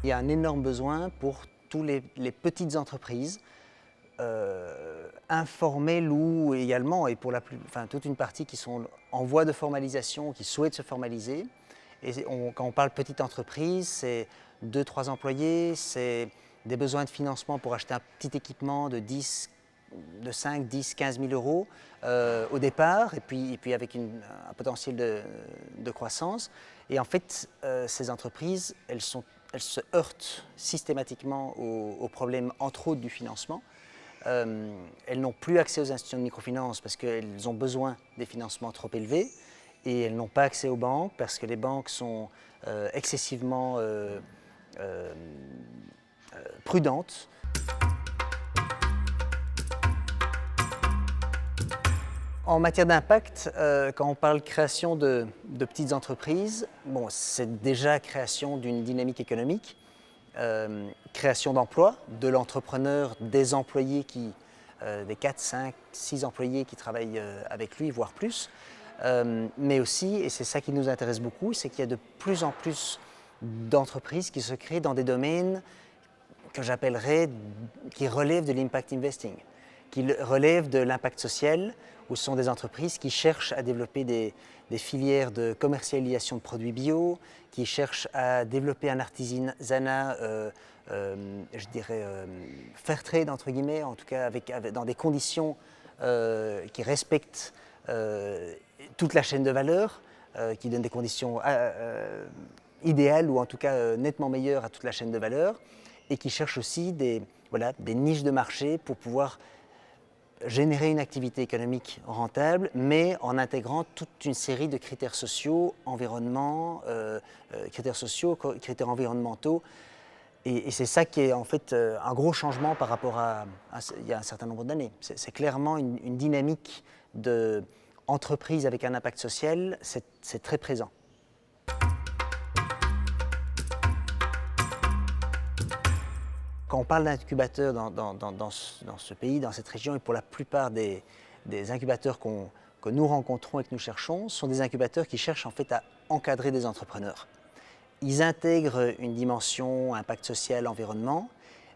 Il y a un énorme besoin pour tous les petites entreprises, informelles ou également, et pour toute une partie qui sont en voie de formalisation, qui souhaitent se formaliser. Et quand on parle petite entreprise, c'est 2-3 employés, c'est des besoins de financement pour acheter un petit équipement de 5, 10, 15 000 euros au départ, et puis avec un potentiel de croissance. Et en fait, ces entreprises, elles se heurtent systématiquement aux problèmes, entre autres, du financement. Elles n'ont plus accès aux institutions de microfinance parce qu'elles ont besoin des financements trop élevés, et elles n'ont pas accès aux banques parce que les banques sont excessivement prudentes. En matière d'impact, quand on parle création de petites entreprises, bon, c'est déjà création d'une dynamique économique, création d'emplois, de l'entrepreneur, des employés des 4, 5, 6 employés qui travaillent avec lui, voire plus. Mais aussi, et c'est ça qui nous intéresse beaucoup, c'est qu'il y a de plus en plus d'entreprises qui se créent dans des domaines que j'appellerais, qui relèvent de l'impact investing, qui relèvent de l'impact social, où ce sont des entreprises qui cherchent à développer des filières de commercialisation de produits bio, qui cherchent à développer un artisanat, je dirais, fair trade, entre guillemets, en tout cas dans des conditions qui respectent toute la chaîne de valeur, qui donnent des conditions idéales ou en tout cas nettement meilleures à toute la chaîne de valeur, et qui cherchent aussi des niches de marché pour pouvoir générer une activité économique rentable, mais en intégrant toute une série de critères sociaux, critères environnementaux. Et c'est ça qui est en fait un gros changement par rapport à il y a un certain nombre d'années. C'est clairement une dynamique d'entreprise avec un impact social, c'est très présent. Quand on parle d'incubateurs dans ce pays, dans cette région, et pour la plupart des incubateurs que nous rencontrons et que nous cherchons, sont des incubateurs qui cherchent en fait à encadrer des entrepreneurs. Ils intègrent une dimension impact social, environnement,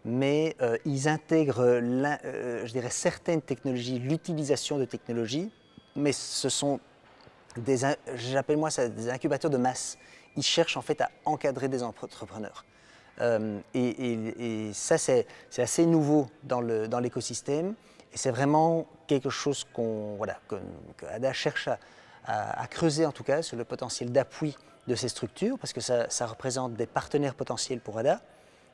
mais ils intègrent, je dirais, certaines technologies, l'utilisation de technologies, mais ce sont j'appelle moi ça des incubateurs de masse. Ils cherchent en fait à encadrer des entrepreneurs. Et ça, c'est assez nouveau dans l'écosystème, et c'est vraiment quelque chose que ADA cherche à creuser, en tout cas, sur le potentiel d'appui de ces structures, parce que ça représente des partenaires potentiels pour ADA,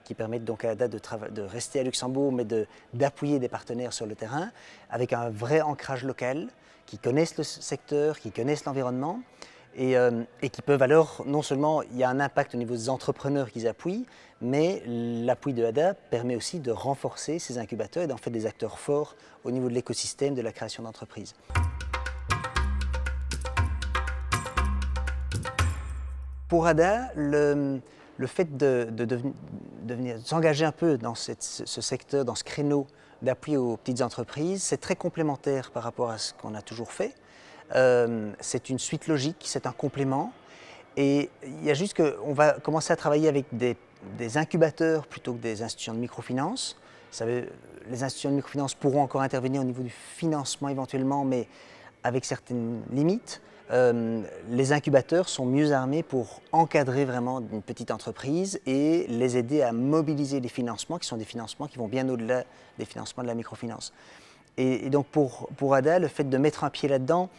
qui permettent donc à ADA de rester à Luxembourg, mais d'appuyer des partenaires sur le terrain, avec un vrai ancrage local, qui connaissent le secteur, qui connaissent l'environnement, et qui peuvent alors, non seulement il y a un impact au niveau des entrepreneurs qu'ils appuient, mais l'appui de ADA permet aussi de renforcer ces incubateurs et d'en faire des acteurs forts au niveau de l'écosystème de la création d'entreprises. Pour ADA, le fait de s'engager un peu dans ce secteur, dans ce créneau d'appui aux petites entreprises, c'est très complémentaire par rapport à ce qu'on a toujours fait. C'est une suite logique, c'est un complément, et il y a juste qu'on va commencer à travailler avec des incubateurs plutôt que des institutions de microfinance. Vous savez, les institutions de microfinance pourront encore intervenir au niveau du financement éventuellement, mais avec certaines limites. Les incubateurs sont mieux armés pour encadrer vraiment une petite entreprise et les aider à mobiliser des financements qui sont des financements qui vont bien au-delà des financements de la microfinance. Et donc pour ADA, le fait de mettre un pied là-dedans,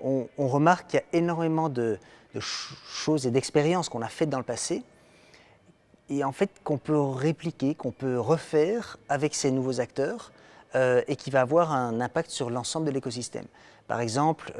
on remarque qu'il y a énormément de choses et d'expériences qu'on a faites dans le passé, et en fait qu'on peut répliquer, qu'on peut refaire avec ces nouveaux acteurs, et qui va avoir un impact sur l'ensemble de l'écosystème. Par exemple,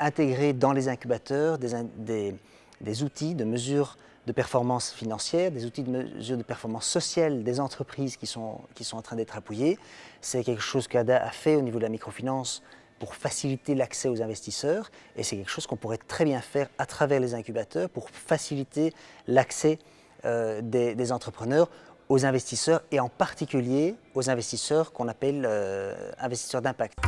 intégrer dans les incubateurs des outils de mesure de performance financière, des outils de mesure de performance sociale des entreprises qui sont en train d'être appuyées. C'est quelque chose qu'ADA a fait au niveau de la microfinance pour faciliter l'accès aux investisseurs, et c'est quelque chose qu'on pourrait très bien faire à travers les incubateurs pour faciliter l'accès des entrepreneurs aux investisseurs, et en particulier aux investisseurs qu'on appelle investisseurs d'impact.